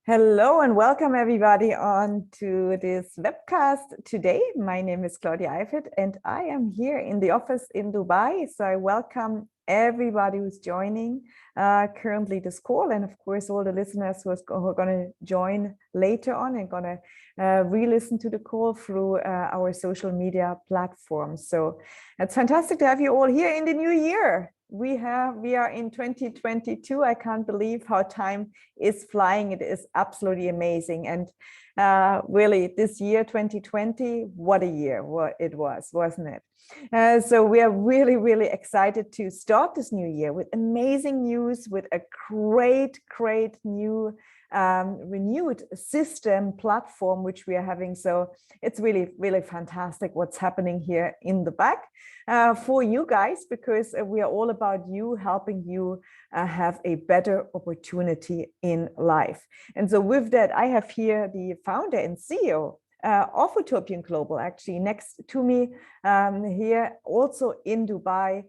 Hello and welcome everybody on to this webcast today. My name is Claudia Eifert and I am here in the office in Dubai. So I welcome everybody who's joining currently this call, and of course all the listeners who are going to join later on and going to re-listen to the call through our social media platforms. So it's fantastic to have you all here in the new year. We are in 2022. I can't believe how time is flying. It is absolutely amazing. And really this year, 2020, what a year it was, wasn't it? So we are really, really excited to start this new year with amazing news, with a great new renewed system platform, which we are having. So it's really, really fantastic what's happening here in the back for you guys, because we are all about you, helping you have a better opportunity in life. And so with that, I have here the founder and CEO of Utopian Global, actually next to me here, also in Dubai.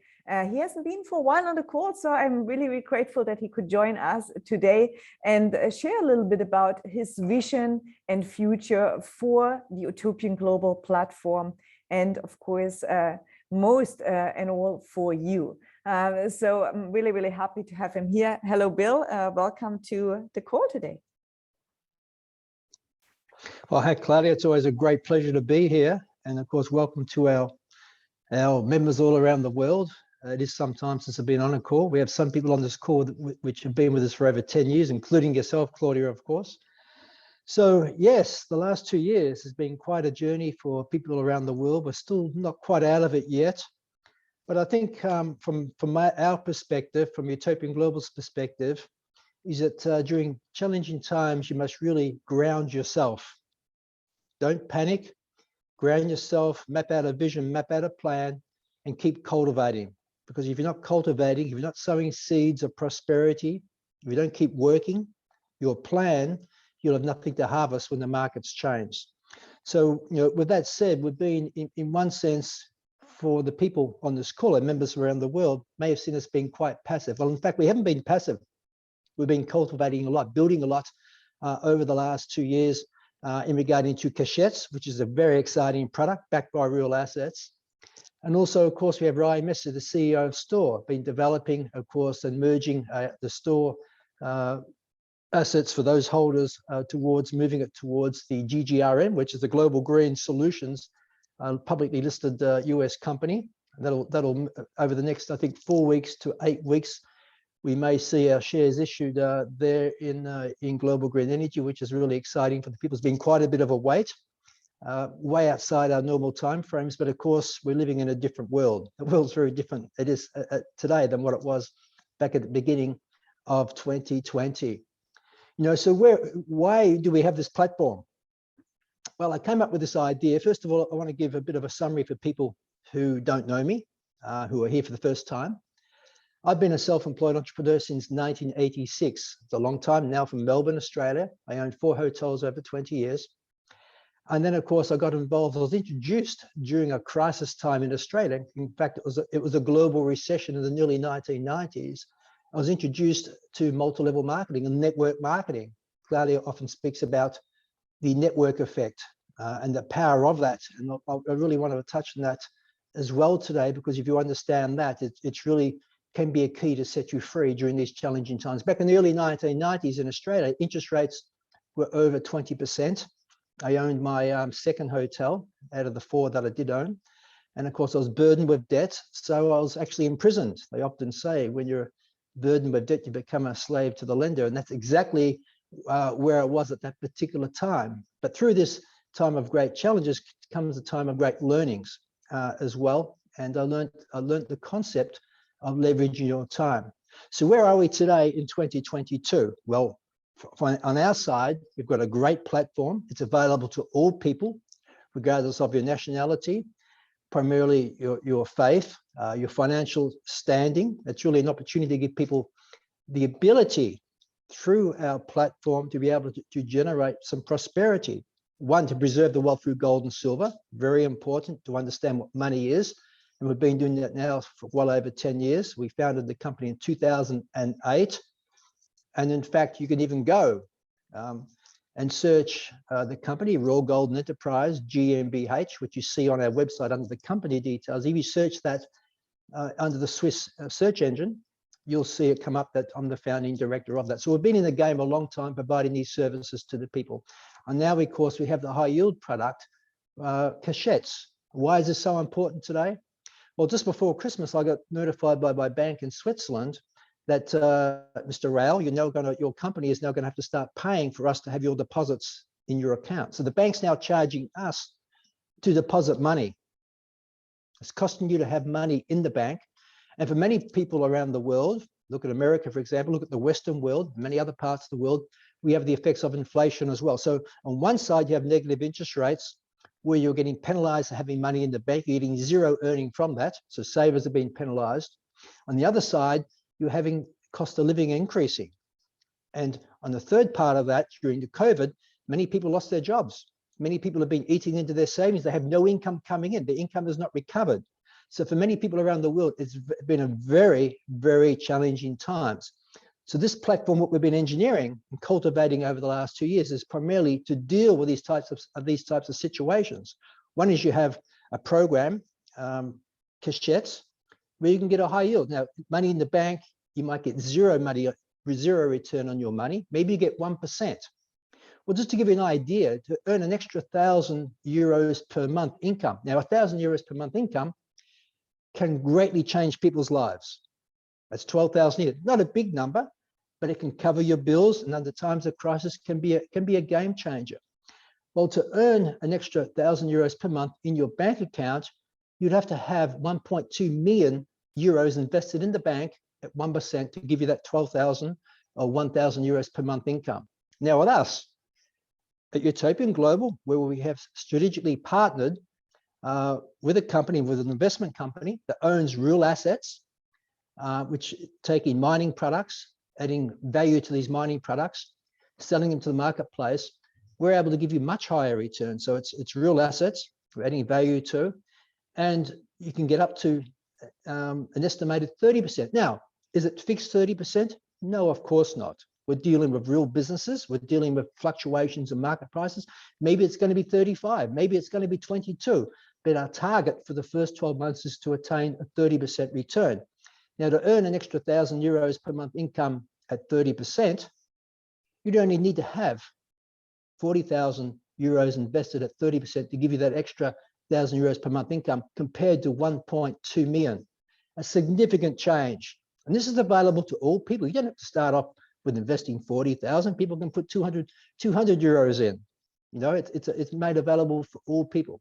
He hasn't been for a while on the call, so I'm really, really grateful that he could join us today and share a little bit about his vision and future for the Utopian Global platform, and of course, most and all for you. So I'm really, really happy to have him here. Hello, Bill. Welcome to the call today. Well, hi, Claudia. It's always a great pleasure to be here. And of course, welcome to our members all around the world. It is some time since I've been on a call. We have some people on this call which have been with us for over 10 years, including yourself, Claudia, of course. So yes, the last 2 years has been quite a journey for people around the world. We're still not quite out of it yet. But I think from our perspective, from Utopian Global's perspective, is that during challenging times, you must really ground yourself. Don't panic, ground yourself, map out a vision, map out a plan, and keep cultivating. Because if you're not cultivating, if you're not sowing seeds of prosperity, if you don't keep working your plan, you'll have nothing to harvest when the markets change. So, with that said, we've been, in one sense, for the people on this call and members around the world, may have seen us being quite passive. Well, in fact, we haven't been passive. We've been cultivating a lot, building a lot over the last 2 years in regarding to CASHETS, which is a very exciting product backed by real assets. And also, of course, we have Ryan Messer, the CEO of Store, been developing, of course, and merging the Store assets for those holders towards moving it towards the GGRN, which is the Global Green Solutions, publicly listed US company. That'll over the next, I think, 4 weeks to 8 weeks, we may see our shares issued there in Global Green Energy, which is really exciting for the people. It's been quite a bit of a wait. Way outside our normal timeframes, but of course we're living in a different world. The world's very different. It is today than what it was back at the beginning of 2020. So why do we have this platform? Well, I came up with this idea. First of all, I want to give a bit of a summary for people who don't know me, who are here for the first time. I've been a self-employed entrepreneur since 1986. It's a long time now, from Melbourne, Australia. I owned 4 hotels over 20 years. And then, of course, I got involved. I was introduced during a crisis time in Australia. In fact, it was a global recession in the early 1990s. I was introduced to multi-level marketing and network marketing. Claudia often speaks about the network effect and the power of that. And I really want to touch on that as well today, because if you understand that, it's really can be a key to set you free during these challenging times. Back in the early 1990s in Australia, interest rates were over 20%. I owned my second hotel out of the 4 that I did own. And of course, I was burdened with debt. So I was actually imprisoned. They often say when you're burdened with debt, you become a slave to the lender. And that's exactly where I was at that particular time. But through this time of great challenges comes a time of great learnings as well. And I learned the concept of leveraging your time. So where are we today in 2022? Well, on our side, we've got a great platform. It's available to all people, regardless of your nationality, primarily your faith, your financial standing. It's really an opportunity to give people the ability through our platform to be able to generate some prosperity. One, to preserve the wealth through gold and silver, very important to understand what money is. And we've been doing that now for well over 10 years. We founded the company in 2008. And in fact, you can even go and search the company, Royal Golden Enterprise, GmbH, which you see on our website under the company details. If you search that under the Swiss search engine, you'll see it come up that I'm the founding director of that. So we've been in the game a long time providing these services to the people. And now, of course, we have the high yield product, CASHETS. Why is this so important today? Well, just before Christmas, I got notified by my bank in Switzerland that Mr. Rao, your company is now going to have to start paying for us to have your deposits in your account. So the bank's now charging us to deposit money. It's costing you to have money in the bank. And for many people around the world, look at America, for example, look at the Western world, many other parts of the world, we have the effects of inflation as well. So on one side, you have negative interest rates where you're getting penalized for having money in the bank, you're getting zero earning from that. So savers are being penalized. On the other side, you're having cost of living increasing. And on the third part of that, during the COVID, many people lost their jobs. Many people have been eating into their savings. They have no income coming in. The income has not recovered. So for many people around the world, it's been a very, very challenging times. So this platform, what we've been engineering and cultivating over the last 2 years, is primarily to deal with these types of situations. One is you have a program, CASHETS, where you can get a high yield. Now, money in the bank, you might get zero return on your money. Maybe you get 1%. Well, just to give you an idea, to earn an extra 1,000 euros per month income. Now, 1,000 euros per month income can greatly change people's lives. That's 12,000 a year. Not a big number, but it can cover your bills, and under times of crisis can be a game changer. Well, to earn an extra 1,000 euros per month in your bank account, you'd have to have 1.2 million euros invested in the bank at 1% to give you that 12,000 or 1,000 euros per month income. Now, with us at Utopian Global, where we have strategically partnered with a company, with an investment company that owns real assets, which taking mining products, adding value to these mining products, selling them to the marketplace, we're able to give you much higher returns. So it's real assets we're adding value to, and you can get up to an estimated 30%. Now, is it fixed 30%? No, of course not. We're dealing with real businesses. We're dealing with fluctuations in market prices. Maybe it's going to be 35, maybe it's going to be 22. But our target for the first 12 months is to attain a 30% return. Now, to earn an extra 1,000 euros per month income at 30%, you'd only need to have 40,000 euros invested at 30% to give you that extra 1,000 euros per month income compared to 1.2 million. A significant change. And this is available to all people. You don't have to start off with investing 40,000. People can put 200 euros in. You know, it's made available for all people.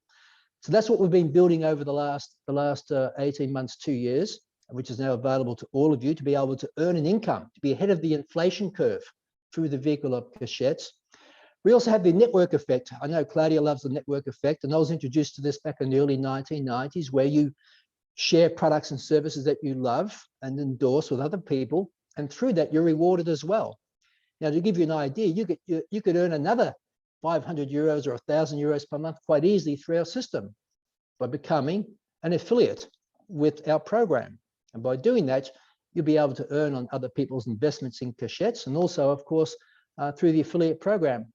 So that's what we've been building over the last 18 months, 2 years, which is now available to all of you to be able to earn an income, to be ahead of the inflation curve through the vehicle of CASHETS. We also have the network effect. I know Claudia loves the network effect, and I was introduced to this back in the early 1990s, where you share products and services that you love and endorse with other people, and through that you're rewarded as well. Now, to give you an idea, you could earn another 500 euros or 1,000 euros per month quite easily through our system by becoming an affiliate with our program. And by doing that, you'll be able to earn on other people's investments in CASHETS, and also, of course, through the affiliate program.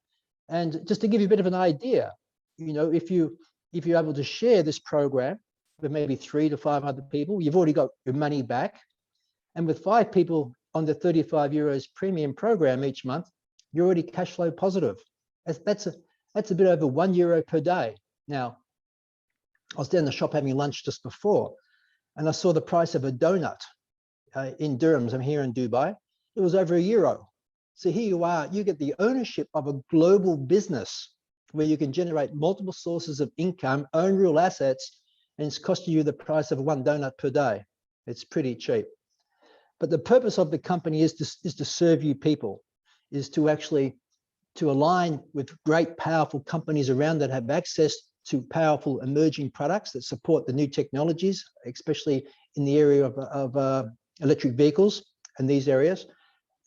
And just to give you a bit of an idea, you know, if you're able to share this program with maybe 3 to 5 other people, you've already got your money back. And with 5 people on the 35 euros premium program each month, you're already cash flow positive. That's a bit over €1 per day. Now, I was down the shop having lunch just before, and I saw the price of a donut in dirhams. I'm here in Dubai. It was over €1. So here you are, you get the ownership of a global business where you can generate multiple sources of income, own real assets, and it's costing you the price of 1 donut per day. It's pretty cheap. But the purpose of the company is to serve you people, is to actually to align with great, powerful companies around that have access to powerful emerging products that support the new technologies, especially in the area of electric vehicles and these areas.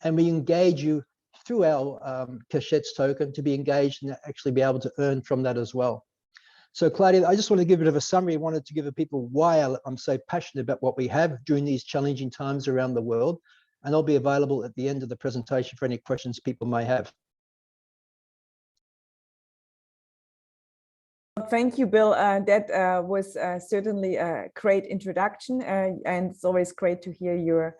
And we engage you through our CASHETS token to be engaged and actually be able to earn from that as well. So Claudia, I just want to give a bit of a summary. I wanted to give people why I'm so passionate about what we have during these challenging times around the world. And I'll be available at the end of the presentation for any questions people may have. thank you, Bill. That was certainly a great introduction, and it's always great to hear your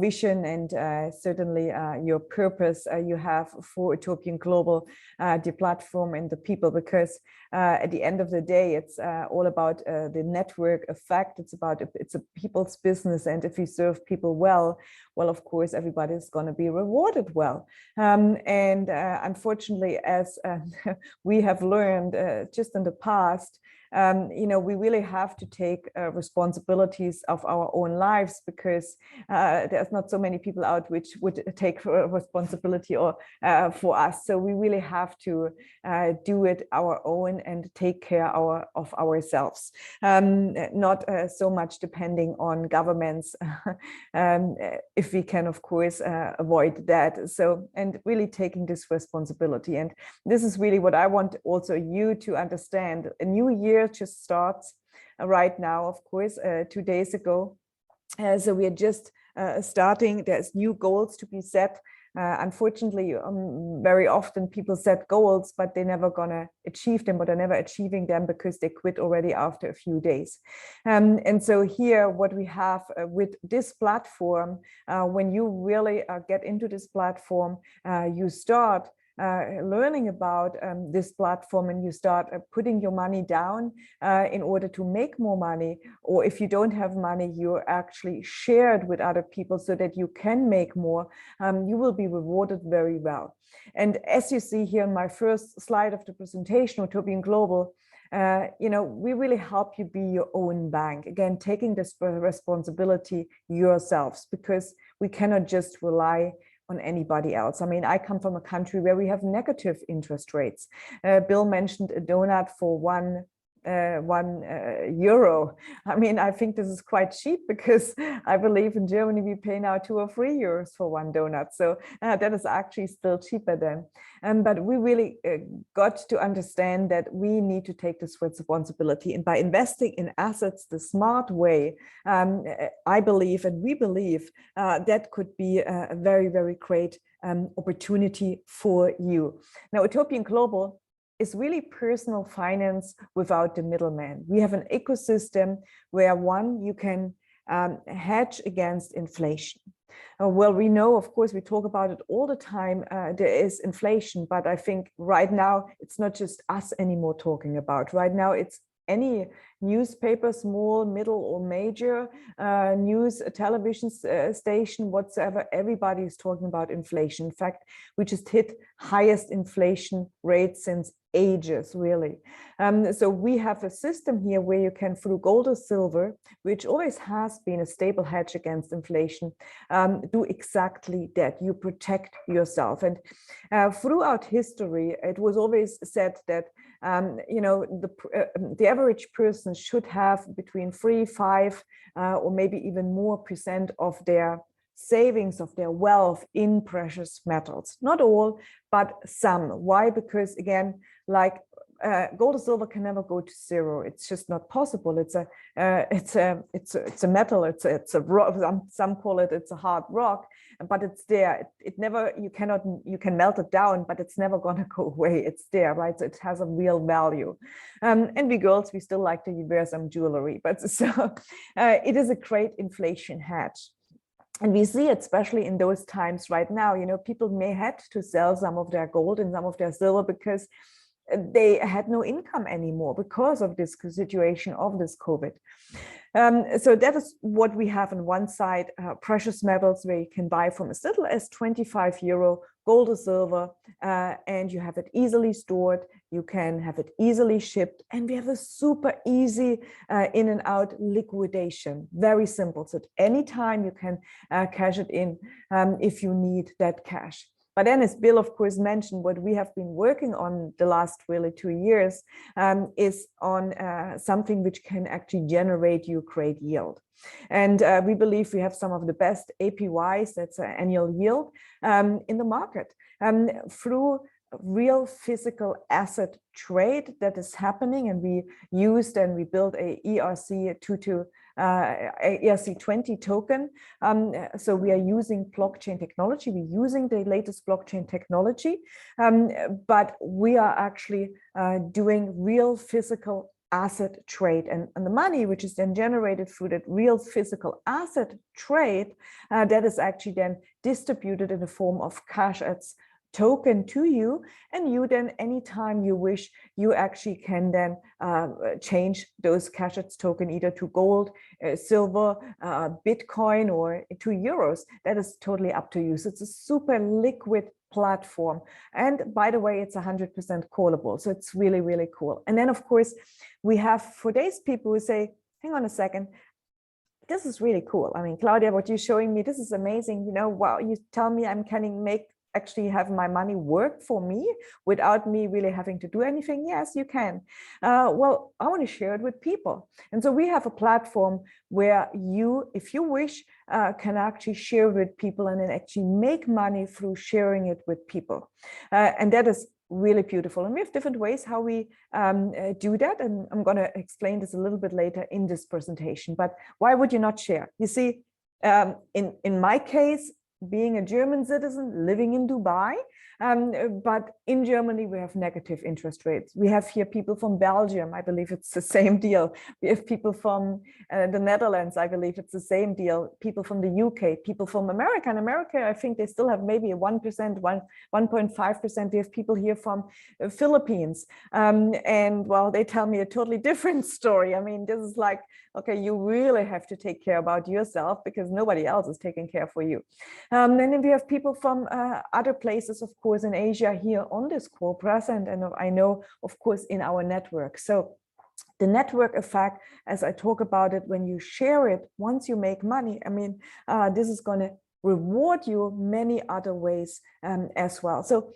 vision and certainly your purpose you have for Utopian Global, the platform and the people, because at the end of the day, it's all about the network effect. It's a people's business, and if you serve people well, of course, everybody's going to be rewarded well. And unfortunately, as we have learned just in the past, we really have to take responsibilities of our own lives, because there's not so many people out which would take responsibility or for us. So we really have to do it our own and take care of ourselves, not so much depending on governments, if we can, of course, avoid that. So, and really taking this responsibility. And this is really what I want also you to understand. A new year just starts right now, of course, 2 days ago. So we are just starting. There's new goals to be set. Unfortunately, very often people set goals, but they're never gonna achieve them, or they're never achieving them because they quit already after a few days. And so here, what we have with this platform, when you really get into this platform, you start learning about this platform, and you start putting your money down in order to make more money. Or if you don't have money, you're actually shared with other people so that you can make more. You will be rewarded very well. And as you see here in my first slide of the presentation, Utopian Global, we really help you be your own bank. Again, taking this responsibility yourselves, because we cannot just rely on anybody else. I mean, I come from a country where we have negative interest rates. Bill mentioned a donut for one euro. I mean, I think this is quite cheap, because I believe in Germany we pay now 2 or 3 euros for one donut. So that is actually still cheaper then. But we really got to understand that we need to take this responsibility, and by investing in assets the smart way, I believe, and we believe, that could be a very, very great opportunity for you. Now, Utopian Global is really personal finance without the middleman. We have an ecosystem where, one, you can hedge against inflation. Well, we know, of course, we talk about it all the time, there is inflation, but I think right now it's not just us anymore talking about. Right now it's any newspaper, small, middle, or major news, television station, whatsoever, everybody is talking about inflation. In fact, we just hit highest inflation rate since ages, really. So we have a system here where you can, through gold or silver, which always has been a stable hedge against inflation, do exactly that. You protect yourself. And throughout history, it was always said that the average person should have between 3, 5, or maybe even more % of their savings, of their wealth, in precious metals. Not all, but some. Why? Because again, like gold or silver can never go to zero. It's just not possible. It's a metal. It's a rock. Some call it, it's a hard rock, but it's there. It never, you can melt it down, but it's never going to go away. It's there, right? So it has a real value. And we girls, we still like to wear some jewelry, but so it is a great inflation hedge. And we see it, especially in those times right now, people may have to sell some of their gold and some of their silver because they had no income anymore because of this situation of this COVID. So that is what we have on one side, precious metals, where you can buy from as little as 25 euro, gold or silver, and you have it easily stored, you can have it easily shipped, and we have a super easy in and out liquidation, very simple. So at any time you can cash it in if you need that cash. But then, as Bill, of course, mentioned, what we have been working on the last really 2 years is on something which can actually generate you great yield. And we believe we have some of the best APYs, that's annual yield, in the market, through real physical asset trade that is happening, and we used and we built a ERC20 token. So we are using blockchain technology, we're using the latest blockchain technology, but we are actually doing real physical asset trade, and the money which is then generated through that real physical asset trade, that is actually then distributed in the form of CASHETS token to you, and you then anytime you wish, you actually can then change those CASHETS token either to gold, silver, Bitcoin, or to euros. That is totally up to you. So it's a super liquid platform, and by the way, it's 100% callable, so it's really, really cool. And then of course we have for these people who say, hang on a second, this is really cool. I mean, Claudia, what you're showing me, this is amazing. You know, wow, you tell me I'm can actually have my money work for me without me really having to do anything. Yes, you can. Well, I want to share it with people. And so we have a platform where you, if you wish, can actually share with people and then actually make money through sharing it with people. And that is really beautiful. And we have different ways how we do that. And I'm going to explain this a little bit later in this presentation. But why would you not share? You see, in my case, being a German citizen living in Dubai, but in Germany we have negative interest rates. We have here people from Belgium, I believe it's the same deal. We have people from the Netherlands, I believe it's the same deal. People from the UK, people from America. In America, I think they still have maybe a 1.5%. We have people here from Philippines, and well, they tell me a totally different story. I mean, this is like, okay, you really have to take care about yourself because nobody else is taking care for you. And then we have people from other places, of course, in Asia here on this call present, and I know, of course, in our network. So the network effect, as I talk about it, when you share it, once you make money, I mean, this is going to reward you many other ways as well. So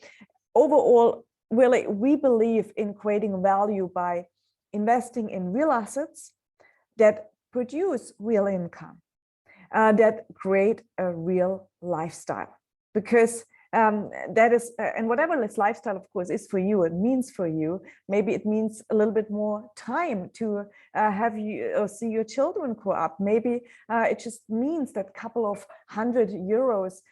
overall, really, we believe in creating value by investing in real assets that produce real income, that create a real lifestyle, because that is, and whatever this lifestyle, of course, is for you, it means for you, maybe it means a little bit more time to have you or see your children grow up. Maybe it just means that couple of €100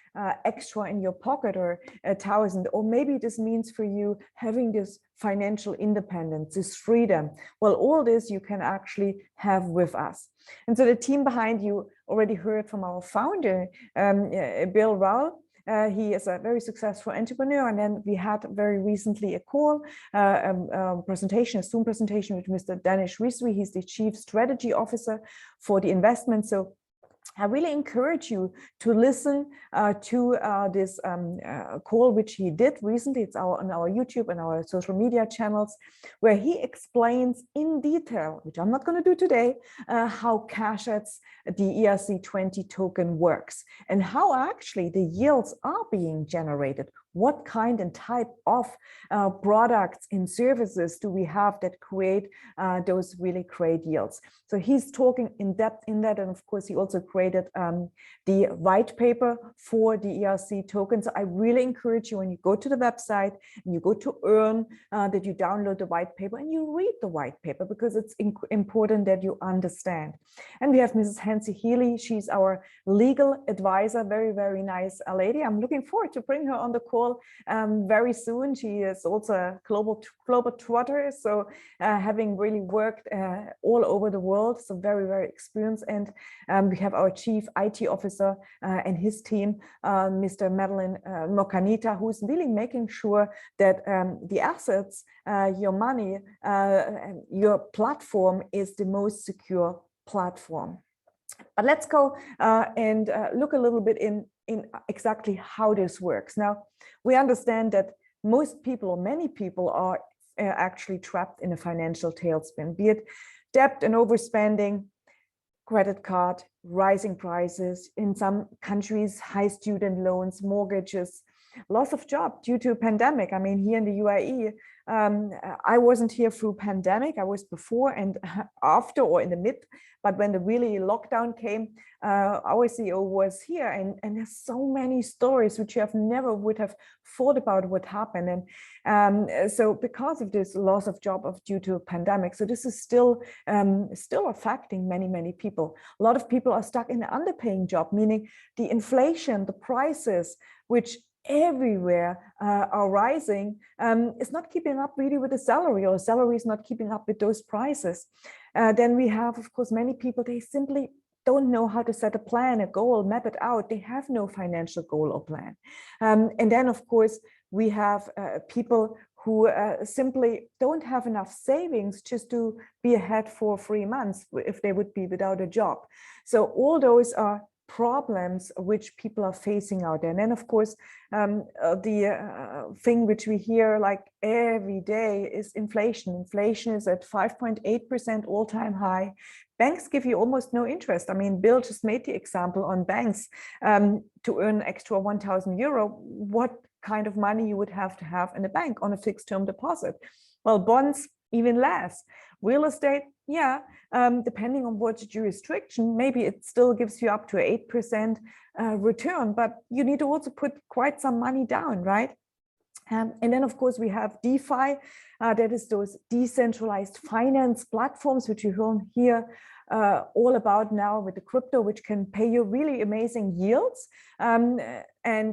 extra in your pocket, or 1,000, or maybe this means for you having this financial independence, this freedom. Well, all this you can actually have with us. And so the team behind you already heard from our founder, Bill Rowell. He is a very successful entrepreneur, and then we had very recently a call, presentation, a Zoom presentation with Mr. Danish Rizvi. He's the Chief Strategy Officer for the investment. So I really encourage you to listen to this call, which he did recently. It's on our YouTube and our social media channels, where he explains in detail, which I'm not going to do today, how CASHETS, the ERC20 token, works and how actually the yields are being generated. What kind and type of products and services do we have that create those really great yields? So he's talking in depth in that, and of course he also created the white paper for the ERC token. So I really encourage you, when you go to the website and you go to earn, that you download the white paper and you read the white paper, because it's important that you understand. And we have Mrs. Hansi Healy. She's our legal advisor, very, very nice lady. I'm looking forward to bring her on the call very soon. She is also a global trotter, so having really worked all over the world, so very, very experienced. And we have our Chief IT Officer and his team, Mr. Madeline Mokanita, who's really making sure that the assets, your money, your platform is the most secure platform. But let's go and look a little bit in exactly how this works. Now, we understand that most people, or many people, are actually trapped in a financial tailspin, be it debt and overspending, credit card, rising prices, in some countries, high student loans, mortgages, loss of job due to a pandemic. I mean, here in the UAE, I wasn't here through pandemic. I was before and after, or in the mid. But when the really lockdown came, our CEO was here, and there's so many stories which you have never would have thought about what happened. And so because of this loss of job due to pandemic, so this is still affecting many people. A lot of people are stuck in an underpaying job, meaning the inflation, the prices, which everywhere are rising, is not keeping up really with the salary, or salary is not keeping up with those prices. Then we have, of course, many people, they simply don't know how to set a plan, a goal, map it out. They have no financial goal or plan. And then, of course, we have people who simply don't have enough savings just to be ahead for 3 months if they would be without a job. So all those are problems which people are facing out there. And then, of course, the thing which we hear like every day is inflation. Inflation is at 5.8% all-time high. Banks give you almost no interest. I mean, Bill just made the example on banks. To earn extra 1,000 euro, what kind of money you would have to have in a bank on a fixed term deposit? Well, bonds, even less. Real estate, yeah, depending on what jurisdiction, maybe it still gives you up to 8% return, but you need to also put quite some money down, right? And then, of course, we have DeFi, that is those decentralized finance platforms, which you hear all about now with the crypto, which can pay you really amazing yields. And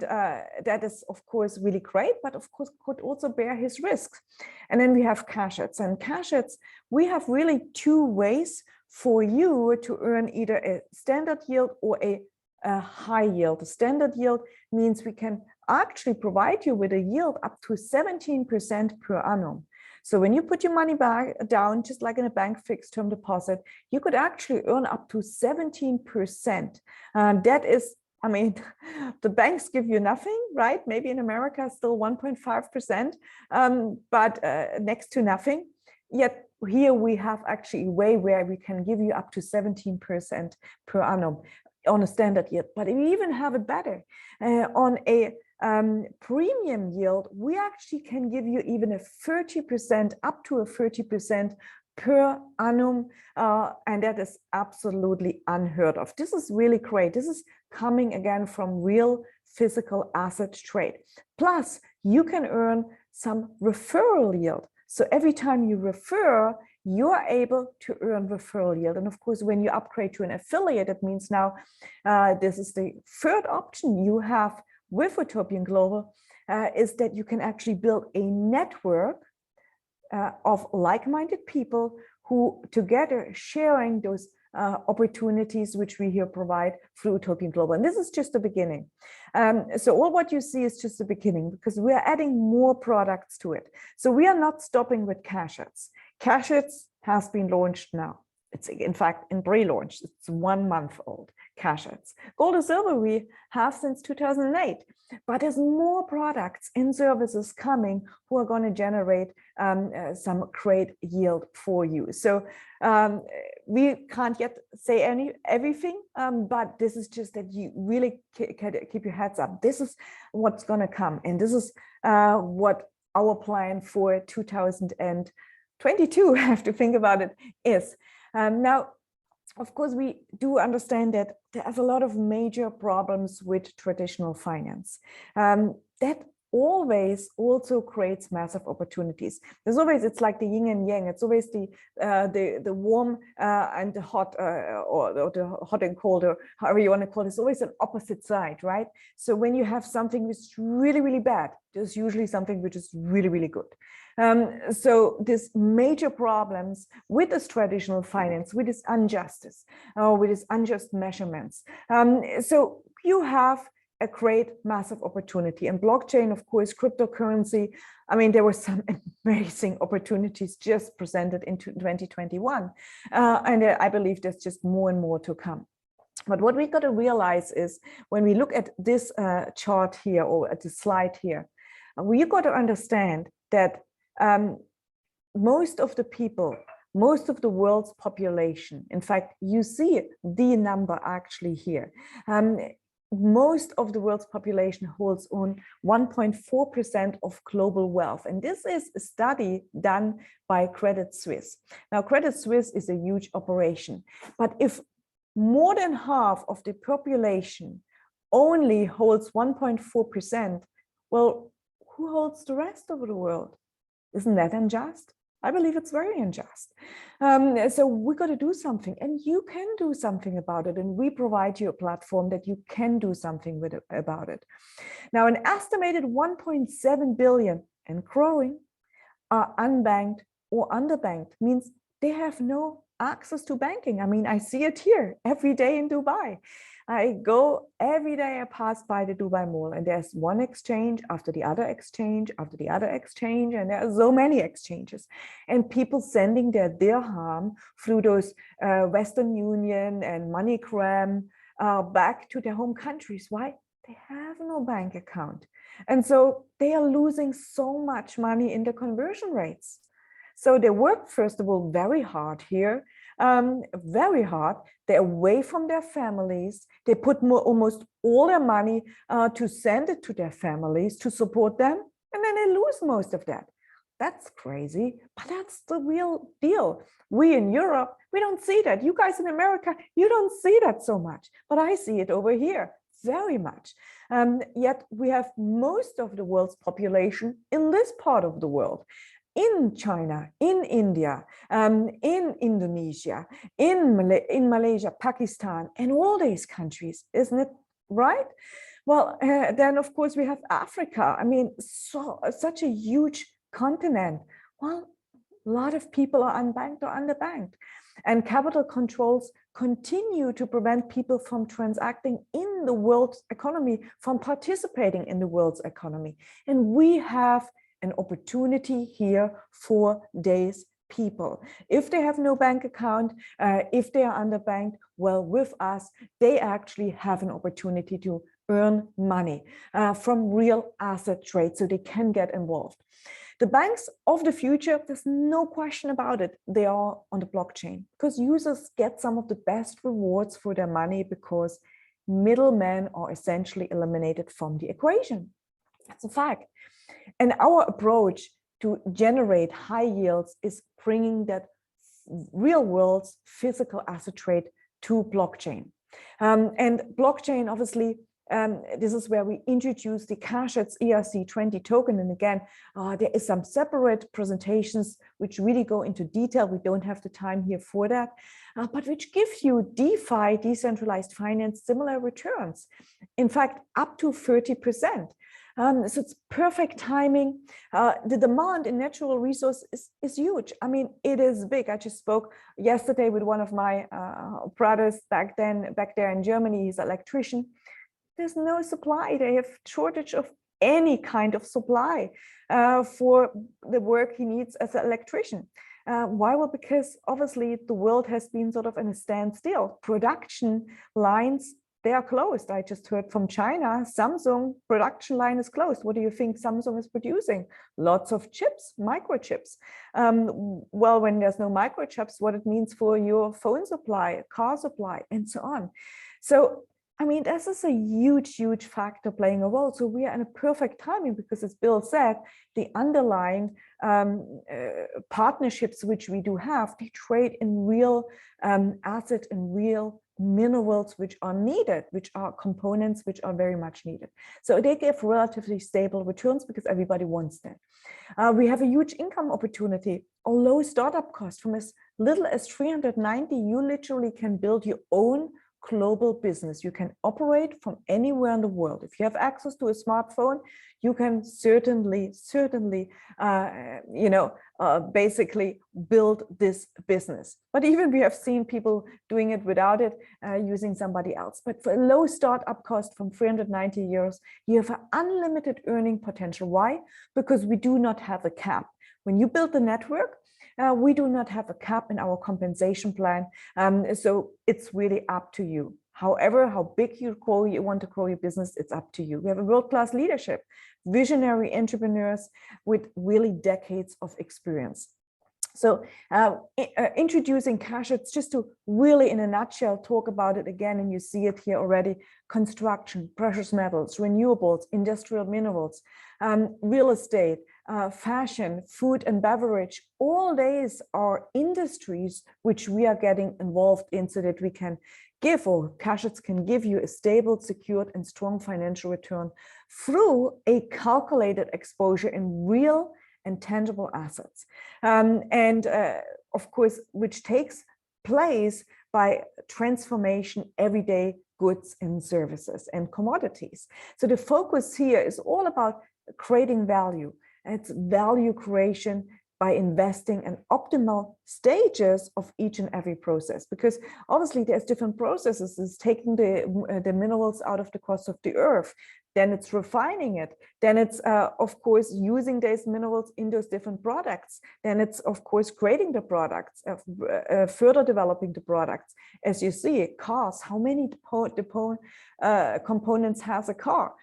that is, of course, really great, but of course, could also bear his risks. And then we have CASHETS. And CASHETS, we have really two ways for you to earn either a standard yield or a high yield. The standard yield means we can actually provide you with a yield up to 17% per annum. So when you put your money back down, just like in a bank fixed term deposit, you could actually earn up to 17%. That is, I mean, the banks give you nothing, right? Maybe in America, still 1.5%, but next to nothing. Yet here we have actually a way where we can give you up to 17% per annum on a standard yield. But if we even have it better, on a premium yield, we actually can give you even a 30%, up to a 30% per annum, and that is absolutely unheard of. This is really great. This is coming again from real physical asset trade. Plus, you can earn some referral yield. So every time you refer, you are able to earn referral yield. And of course, when you upgrade to an affiliate, it means now this is the third option you have with Utopian Global, is that you can actually build a network of like-minded people who together sharing those opportunities which we here provide through Utopian Global. And this is just the beginning. So all what you see is just the beginning, because we are adding more products to it. So we are not stopping with CASHETS. CASHETS has been launched now. It's in fact in pre-launch. It's 1 month old. CASHETS. Gold and silver we have since 2008, but there's more products and services coming who are going to generate some great yield for you. So we can't yet say everything, but this is just that you really keep your heads up. This is what's going to come, and this is what our plan for 2022, I have to think about it, is. Now, of course, we do understand that there's a lot of major problems with traditional finance. That always also creates massive opportunities. There's always, it's like the yin and yang. It's always the warm and the hot, or the hot and cold, or however you want to call it. It's always an opposite side, right? So when you have something which is really, really bad, there's usually something which is really, really good. So these major problems with this traditional finance, with this injustice, with this unjust measurements. So you have a great massive opportunity, and blockchain, of course, cryptocurrency. I mean, there were some amazing opportunities just presented in 2021. And I believe there's just more and more to come. But what we got to realize is when we look at this chart here, or at the slide here, we got to understand that most of the people, most of the world's population, in fact, you see the number actually here, most of the world's population holds on 1.4% of global wealth. And this is a study done by Credit Suisse. Now, Credit Suisse is a huge operation, but if more than half of the population only holds 1.4%, well, who holds the rest of the world? Isn't that unjust? I believe it's very unjust. So we got to do something, and you can do something about it. And we provide you a platform that you can do something about it. Now, an estimated 1.7 billion and growing are unbanked or underbanked, means they have no access to banking. I mean, I see it here every day in Dubai. I go every day, I pass by the Dubai Mall, and there's one exchange after the other exchange after the other exchange, and there are so many exchanges, and people sending their dirham through those Western Union and MoneyGram back to their home countries. Why? They have no bank account, and so they are losing so much money in the conversion rates. So they work, first of all, very hard here. Very hard. They're away from their families. They put almost all their money to send it to their families to support them, and then they lose most of that. That's crazy, but that's the real deal. We in Europe, we don't see that. You guys in America, you don't see that so much, but I see it over here very much. Yet we have most of the world's population in this part of the world. In China, in India, in Indonesia, in Malaysia, Pakistan, and all these countries, isn't it right? Well, then of course we have Africa. I mean, such a huge continent. Well, a lot of people are unbanked or underbanked, and capital controls continue to prevent people from transacting in the world's economy, from participating in the world's economy. And we have an opportunity here for these people. If they have no bank account, if they are underbanked, well, with us, they actually have an opportunity to earn money from real asset trades, so they can get involved. The banks of the future, there's no question about it, they are on the blockchain, because users get some of the best rewards for their money because middlemen are essentially eliminated from the equation. That's a fact. And our approach to generate high yields is bringing that real world's physical asset trade to blockchain. And blockchain, obviously, this is where we introduce the CASHETS ERC20 token. And again, there is some separate presentations which really go into detail. We don't have the time here for that, but which gives you DeFi, decentralized finance, similar returns. In fact, up to 30%. So it's perfect timing. The demand in natural resource is huge. I mean, it is big. I just spoke yesterday with one of my brothers back there in Germany. He's an electrician. There's no supply. They have shortage of any kind of supply for the work he needs as an electrician. Why? Well, because obviously the world has been sort of in a standstill. Production lines, they are closed. I just heard from China, Samsung production line is closed. What do you think Samsung is producing? Lots of chips, microchips. Well, when there's no microchips, what it means for your phone supply, car supply, and so on. So, I mean, this is a huge, huge factor playing a role. So we are in a perfect timing because, as Bill said, the underlying partnerships which we do have, they trade in real assets and real minerals which are needed, which are components which are very much needed. So they give relatively stable returns because everybody wants that. We have a huge income opportunity, a low startup cost. From as little as 390, you literally can build your own global business. You can operate from anywhere in the world. If you have access to a smartphone, you can certainly, basically build this business. But even we have seen people doing it without it, using somebody else. But for a low startup cost from 390 euros, you have an unlimited earning potential. Why? Because we do not have a cap. When you build the network, we do not have a cap in our compensation plan. So it's really up to you. However, how big you want to grow your business, it's up to you. We have a world-class leadership, visionary entrepreneurs with really decades of experience. So introducing CASHETS, just to really in a nutshell talk about it again, and you see it here already: construction, precious metals, renewables, industrial minerals, real estate, fashion, food and beverage. All these are industries which we are getting involved in so that we can give, or CASHETS can give you, a stable, secured and strong financial return through a calculated exposure in real and tangible assets. Of course, which takes place by transformation everyday goods and services and commodities. So the focus here is all about creating value. It's value creation by investing in optimal stages of each and every process, because obviously there's different processes. It's taking the minerals out of the crust of the earth, then it's refining it, then it's of course using these minerals in those different products, then it's of course creating the products, further developing the products. As you see, cars, how many components has a car?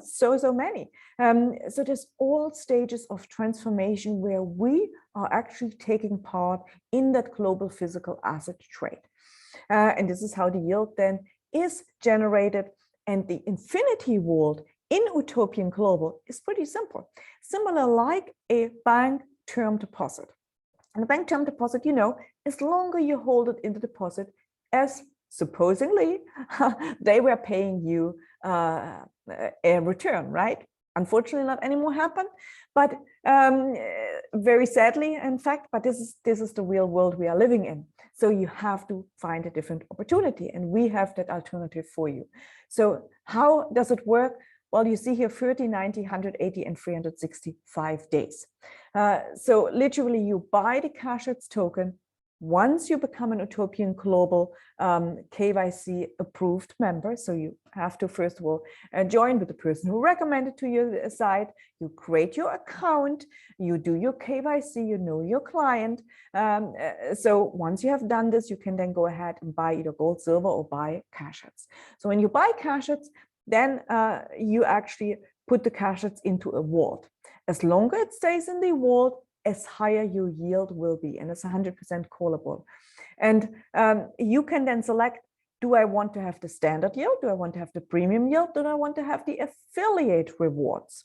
So many. So there's all stages of transformation where we are actually taking part in that global physical asset trade. And this is how the yield then is generated. And the infinity world in Utopian Global is pretty simple, similar like a bank term deposit. And a bank term deposit, you know, as longer you hold it in the deposit, as supposedly they were paying you a return, right? Unfortunately, not anymore happen, but very sadly, in fact, but this is the real world we are living in. So you have to find a different opportunity, and we have that alternative for you. So how does it work? Well, you see here 30, 90, 180, and 365 days. So literally you buy the CASHETS token once you become an Utopian Global KYC approved member. So you have to first of all join with the person who recommended to your site. You create your account, you do your KYC, you know your client. So once you have done this, you can then go ahead and buy either gold, silver, or buy CASHETS. So when you buy CASHETS, then you actually put the CASHETS into a vault. As longer it stays in the vault, as higher your yield will be, and it's 100% callable. And you can then select, do I want to have the standard yield? Do I want to have the premium yield? Do I want to have the affiliate rewards?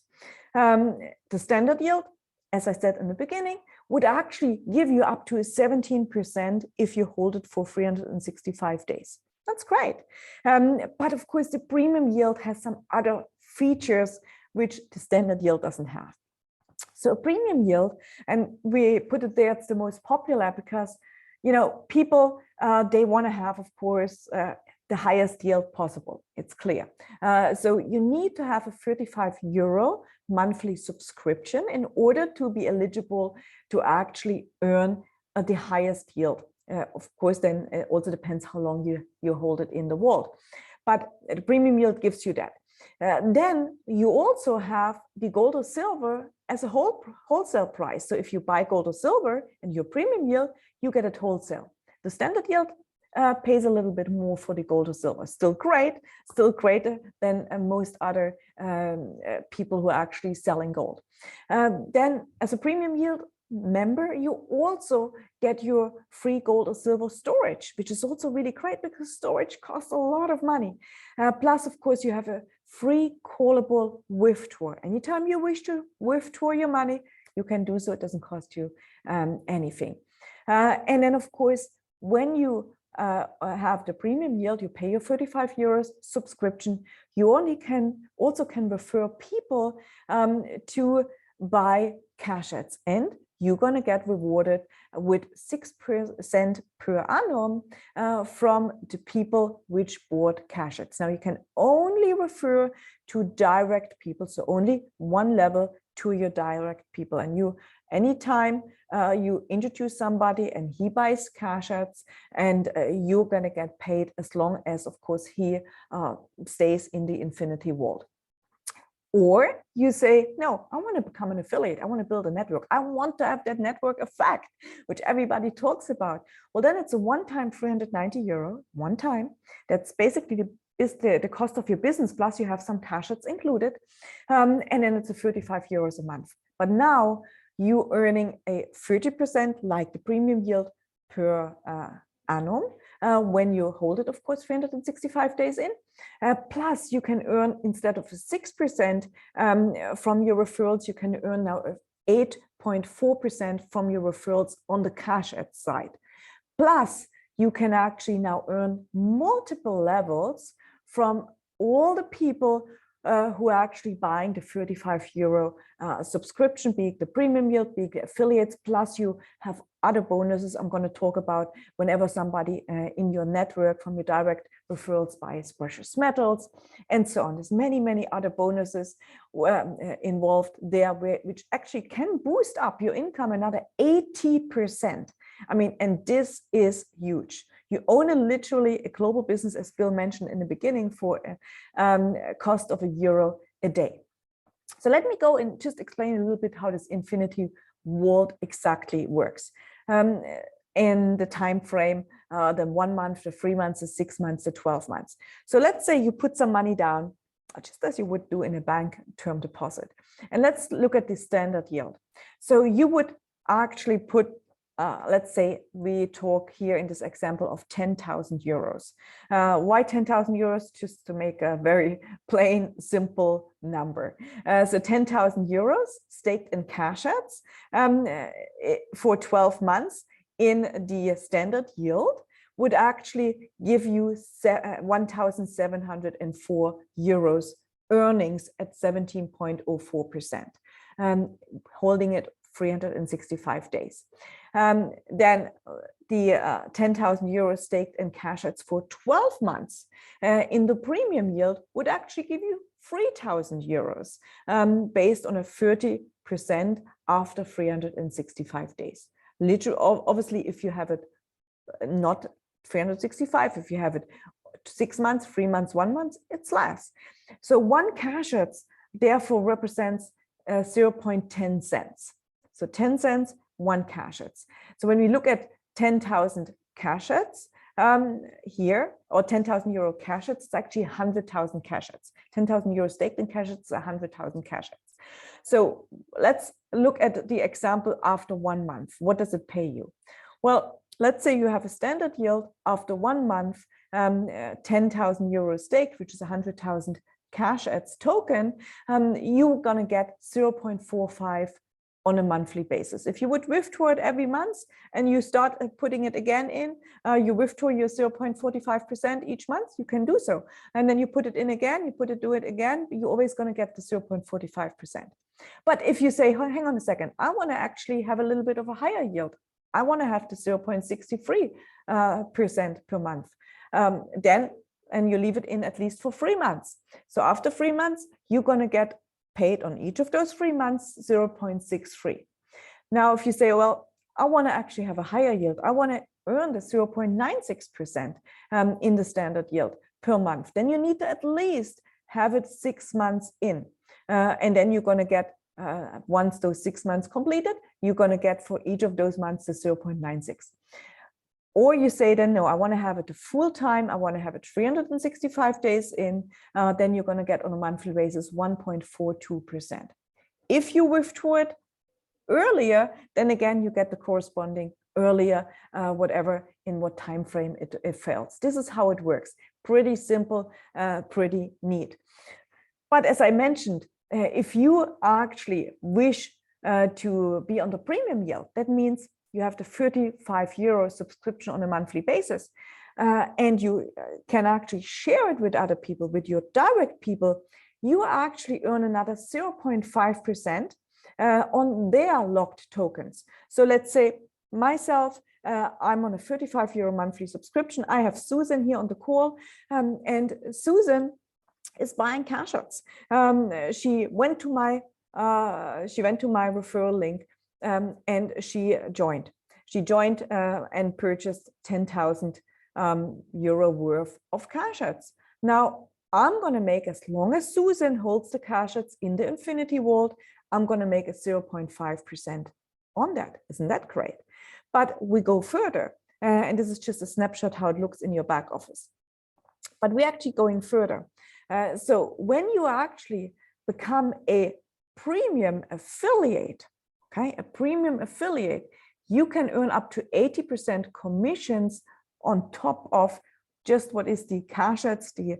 The standard yield, as I said in the beginning, would actually give you up to 17% if you hold it for 365 days. That's great. But of course, the premium yield has some other features which the standard yield doesn't have. So premium yield, and we put it there, it's the most popular because, you know, people, they want to have, of course, the highest yield possible. It's clear. So you need to have a 35 euro monthly subscription in order to be eligible to actually earn the highest yield. Of course, then it also depends how long you hold it in the vault. But the premium yield gives you that. Then you also have the gold or silver as a wholesale price. So if you buy gold or silver and your premium yield, you get it wholesale. The standard yield pays a little bit more for the gold or silver. Still great, still greater than most other people who are actually selling gold. Then as a premium yield member, you also get your free gold or silver storage, which is also really great because storage costs a lot of money. Plus, of course, you have a free callable withdrawal. Anytime you wish to withdraw your money, you can do so. It doesn't cost you anything. And then, of course, when you have the premium yield, you pay your 35 euros subscription. You only can refer people to buy CASHETS, and you're going to get rewarded with 6% per annum from the people which bought CASHETS. Now you can only refer to direct people, so only one level to your direct people. And you, anytime you introduce somebody and he buys CASHETS, and you're going to get paid as long as, of course, he stays in the infinity vault. Or you say, no, I want to become an affiliate. I want to build a network. I want to have that network effect, which everybody talks about. Well, then it's a one-time 390 euro, one time. That's basically the cost of your business, plus you have some CASHETS included. And then it's a 35 euros a month. But now you earning a 30% like the premium yield per annum when you hold it, of course, 365 days in. Plus, you can earn, instead of 6% from your referrals, you can earn now 8.4% from your referrals on the CASHETS side. Plus, you can actually now earn multiple levels from all the people who are actually buying the 35 euro subscription, be it the premium yield, be it the affiliates, plus you have other bonuses I'm going to talk about whenever somebody in your network from your direct referrals buys precious metals and so on. There's many, many other bonuses involved there, which actually can boost up your income another 80%. I mean, and this is huge. You own literally a global business, as Bill mentioned in the beginning, for a cost of €1 a day. So let me go and just explain a little bit how this infinity world exactly works. In the time frame, the 1 month, the 3 months, the 6 months, the 12 months. So let's say you put some money down, just as you would do in a bank term deposit. And let's look at the standard yield. So you would actually put, let's say we talk here in this example of 10,000 euros. Why 10,000 euros? Just to make a very plain, simple number. So 10,000 euros staked in CASHETS for 12 months in the standard yield would actually give you 1,704 euros earnings at 17.04%, holding it 365 days. Then the 10,000 euros staked in CASHETS for 12 months in the premium yield would actually give you 3,000 euros based on a 30% after 365 days. Literally, obviously, if you have it not 365, if you have it 6 months, 3 months, 1 month, it's less. So one CASHETS therefore represents 0.10 cents. So 10 cents, one CASHETS. So when we look at 10,000 CASHETS here, or 10,000 euro CASHETS, it's actually 100,000 CASHETS. 10,000 euro staked in CASHETS, 100,000 CASHETS. So let's look at the example after 1 month. What does it pay you? Well, let's say you have a standard yield after 1 month, 10,000 euros staked, which is 100,000 CASHETS token, you're going to get 0.45 on a monthly basis. If you would withdraw it every month and you start putting it again in, you withdraw your 0.45% each month, you can do so. And then you put it in again, do it again, you're always going to get the 0.45%. But if you say, oh, hang on a second, I want to actually have a little bit of a higher yield. I want to have the 0.63% per month. And you leave it in at least for 3 months. So after 3 months, you're going to get paid on each of those 3 months 0.63. Now, if you say, well, I want to actually have a higher yield, I want to earn the 0.96% in the standard yield per month, then you need to at least have it 6 months in. And then you're going to get, once those 6 months completed, you're going to get for each of those months the 0.96. Or you say then, no, I want to have it full time. I want to have it 365 days in. Then you're going to get on a monthly basis 1.42%. If you withdraw it earlier, then again, you get the corresponding earlier, whatever in what time frame it fails. This is how it works. Pretty simple, pretty neat. But as I mentioned, if you actually wish to be on the premium yield, that means you have the 35 euro subscription on a monthly basis, and you can actually share it with other people, with your direct people, you actually earn another 0.5% on their locked tokens. So let's say myself, I'm on a 35 euro monthly subscription. I have Susan here on the call, and Susan is buying CASHETS. She went to my referral link. And she joined. And purchased 10,000 euro worth of CASHETS. Now, I'm going to make, as long as Susan holds the CASHETS in the infinity world, I'm going to make a 0.5% on that. Isn't that great? But we go further. And this is just a snapshot how it looks in your back office. But we're actually going further. So when you actually become a premium affiliate, Okay, a premium affiliate, you can earn up to 80% commissions on top of just what is the CASHETS, the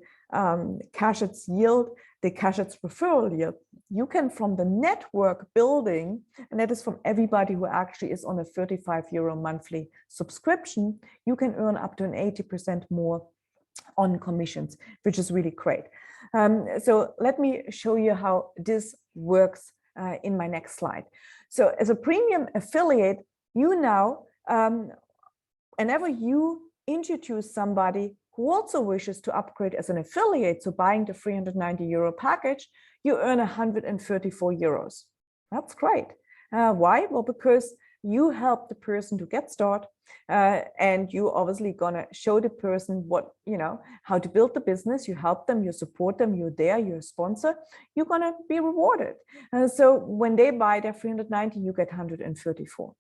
CASHETS yield, the CASHETS referral yield. You can, from the network building, and that is from everybody who actually is on a 35 euro monthly subscription, you can earn up to an 80% more on commissions, which is really great. So let me show you how this works in my next slide. So as a premium affiliate, you now, whenever you introduce somebody who also wishes to upgrade as an affiliate, so buying the 390 euro package, you earn 134 euros. That's great. Why? Well, because you help the person to get started, and you obviously gonna show the person what, how to build the business. You help them, you support them, you're there, you're a sponsor, you're gonna be rewarded. So when they buy their 390, you get 134.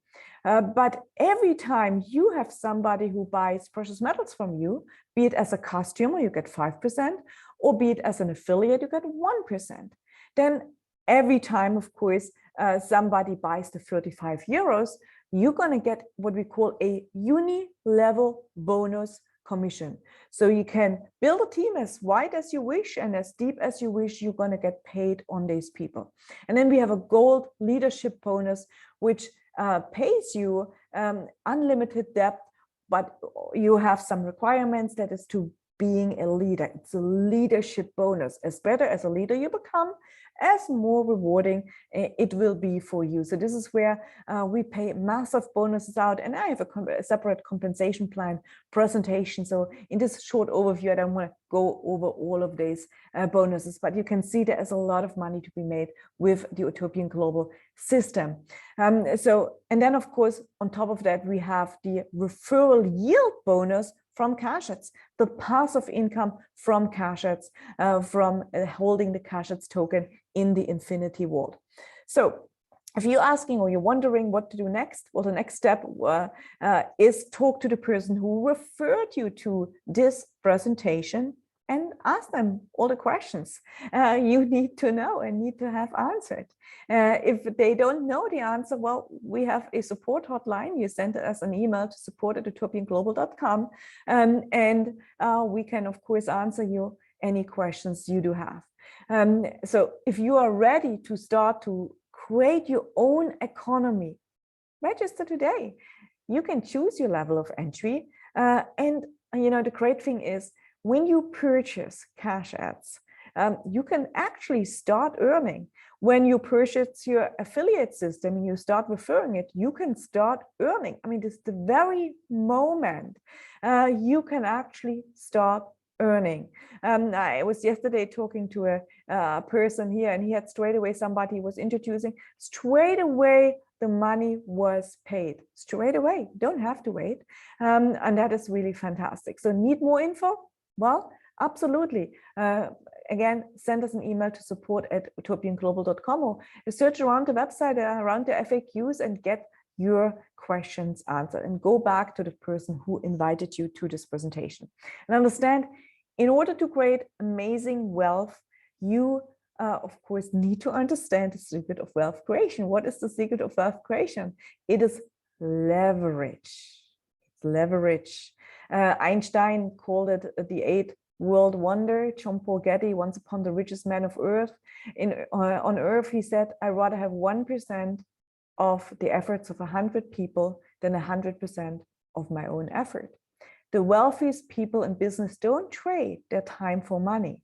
But every time you have somebody who buys precious metals from you, be it as a customer, you get 5%, or be it as an affiliate, you get 1%. Then every time, of course, somebody buys the 35 euros, you're going to get what we call a uni-level bonus commission. So you can build a team as wide as you wish and as deep as you wish. You're going to get paid on these people. And then we have a gold leadership bonus, which pays you unlimited depth, but you have some requirements. That is to being a leader. It's a leadership bonus. As better as a leader you become, as more rewarding it will be for you. So this is where we pay massive bonuses out, and I have a separate compensation plan presentation. So in this short overview, I don't want to go over all of these bonuses, but you can see there is a lot of money to be made with the Utopian global system. And then of course, on top of that, we have the referral yield bonus from CASHETS, the passive income from CASHETS, from holding the CASHETS token in the infinity vault. So if you're asking or you're wondering what to do next, well, the next step is talk to the person who referred you to this presentation and ask them all the questions you need to know and need to have answered. If they don't know the answer, well, we have a support hotline. You send us an email to support@utopianglobal.com, and we can, of course, answer you any questions you do have. So if you are ready to start to create your own economy, register today. You can choose your level of entry. And the great thing is, when you purchase CASHETS, you can actually start earning. When you purchase your affiliate system and you start referring it, you can start earning. I mean, this is the very moment you can actually start earning. I was yesterday talking to a person here, and he had straight away somebody was introducing. Straight away, the money was paid. Straight away, don't have to wait. And that is really fantastic. So need more info? Well, absolutely. Again, send us an email to support@utopianglobal.com, or search around the website, around the FAQs, and get your questions answered, and go back to the person who invited you to this presentation. And understand, in order to create amazing wealth, you of course need to understand the secret of wealth creation. What is the secret of wealth creation? It is leverage. It's leverage. Einstein called it the eighth world wonder. John Paul Getty, once upon the richest man of earth, on earth, he said, "I rather have 1% of the efforts of 100 people than 100% of my own effort." The wealthiest people in business don't trade their time for money.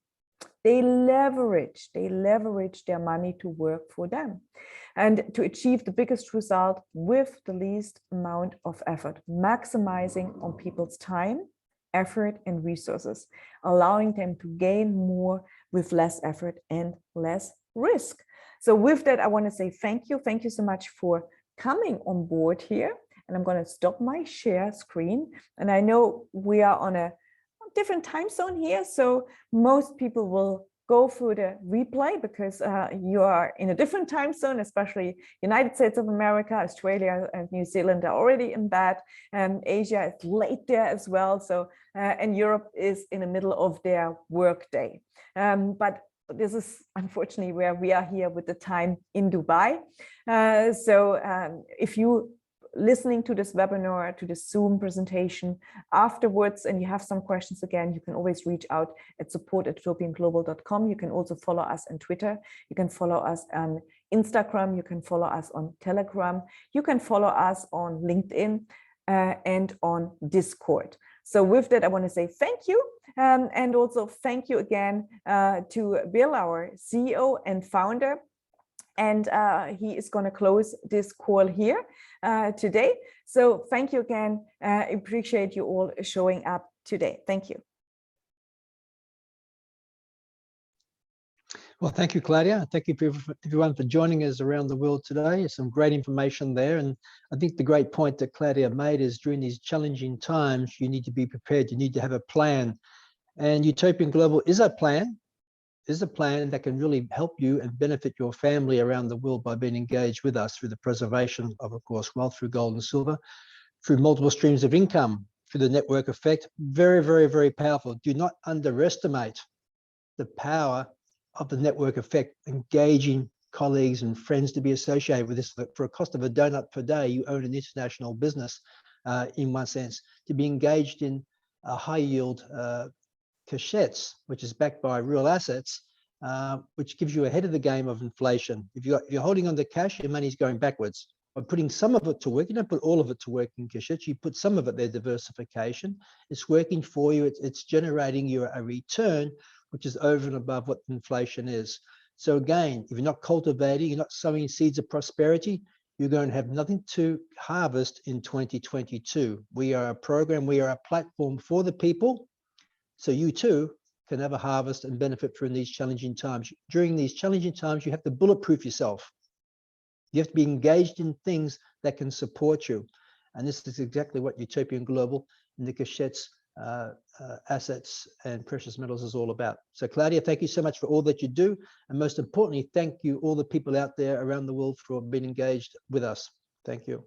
They leverage their money to work for them and to achieve the biggest result with the least amount of effort, maximizing on people's time, effort, and resources, allowing them to gain more with less effort and less risk. So with that, I want to say thank you. Thank you so much for coming on board here. And I'm going to stop my share screen. And I know we are on a different time zone here, so most people will go through the replay because you are in a different time zone, especially United States of America, Australia, and New Zealand are already in bed, and Asia is late there as well. So and Europe is in the middle of their work day. But this is unfortunately where we are here with the time in Dubai. If you listening to this webinar, to the Zoom presentation afterwards, and you have some questions, again, you can always reach out at support@utopianglobal.com. You can also follow us on Twitter. You can follow us on Instagram. You can follow us on Telegram. You can follow us on LinkedIn and on Discord. So with that, I want to say thank you. And also thank you again to Bill, our CEO and founder. And he is going to close this call here today. So thank you again. I appreciate you all showing up today. Thank you. Well, thank you, Claudia. Thank you for everyone for joining us around the world today. Some great information there. And I think the great point that Claudia made is during these challenging times, you need to be prepared. You need to have a plan. And Utopian Global is a plan that can really help you and benefit your family around the world by being engaged with us through the preservation of course, wealth through gold and silver, through multiple streams of income, through the network effect. Very, very, very powerful. Do not underestimate the power of the network effect, engaging colleagues and friends to be associated with this. For a cost of a donut per day, you own an international business in one sense. To be engaged in a high yield CASHETS, which is backed by real assets, which gives you ahead of the game of inflation. If you're holding on to cash, your money's going backwards. By putting some of it to work, you don't put all of it to work in CASHETS, you put some of it there, diversification. It's working for you, it's generating you a return, which is over and above what inflation is. So again, if you're not cultivating, you're not sowing seeds of prosperity, you're going to have nothing to harvest in 2022. We are a program, we are a platform for the people, so you too can have a harvest and benefit from these challenging times. During these challenging times, you have to bulletproof yourself. You have to be engaged in things that can support you. And this is exactly what Utopian Global and the CASHETS assets and precious metals is all about. So Claudia, thank you so much for all that you do. And most importantly, thank you all the people out there around the world for being engaged with us. Thank you.